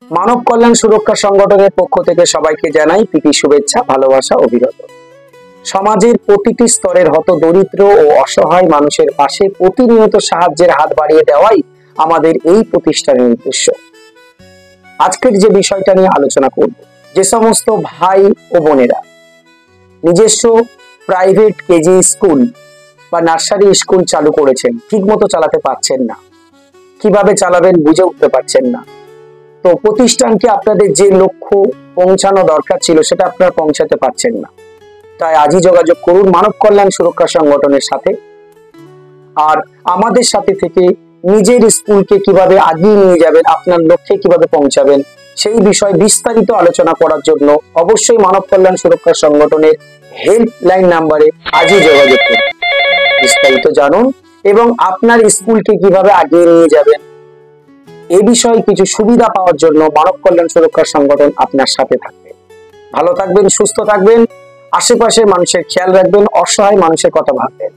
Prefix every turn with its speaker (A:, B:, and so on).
A: মানব কল্যাণ সুরক্ষা সংগঠনের পক্ষ থেকে সবাইকে জানাই প্রীতি শুভেচ্ছা, ভালোবাসা, অভিনন্দন। সমাজের প্রতিটি স্তরের হতদরিদ্র ও অসহায় মানুষের পাশে প্রতিনিয়ত সাহায্যের হাত বাড়িয়ে দেওয়াই আমাদের এই প্রতিষ্ঠানের উদ্দেশ্য। আজকের যে বিষয়টা নিয়ে আলোচনা করব, যে সমস্ত ভাই ও বোনেরা নিজস্ব প্রাইভেট কেজি স্কুল বা নার্সারি স্কুল চালু করেছেন, ঠিক মতো চালাতে পারছেন না, কিভাবে চালাবেন বুঝে উঠতে পারছেন না, তো প্রতিষ্ঠানকে আপনাদের যে লক্ষ্য পৌঁছানো দরকার ছিল সেটা আপনারা পৌঁছাতে পারছেন না, তাই আজই যোগাযোগ করুন মানব কল্যাণ সুরক্ষা সংগঠনের সাথে। আর আমাদের সাথে থেকে নিজের স্কুলকে কিভাবে আগিয়ে নিয়ে যাবেন, আপনার লক্ষ্যে কিভাবে পৌঁছাবেন, সেই বিষয়ে বিস্তারিত আলোচনা করার জন্য অবশ্যই মানব কল্যাণ সুরক্ষা সংগঠনের হেল্পলাইন নাম্বারে আজই যোগাযোগ করুন। বিস্তারিত জানুন এবং আপনার স্কুলকে কিভাবে আগিয়ে নিয়ে যাবেন এ বিষয়ে কিছু সুবিধা পাওয়ার জন্য মানব কল্যাণ সুরক্ষা সংগঠন আপনার সাথে থাকবে। ভালো থাকবেন, সুস্থ থাকবেন, আশেপাশের মানুষের খেয়াল রাখবেন, অসহায় মানুষের কথা ভাববেন।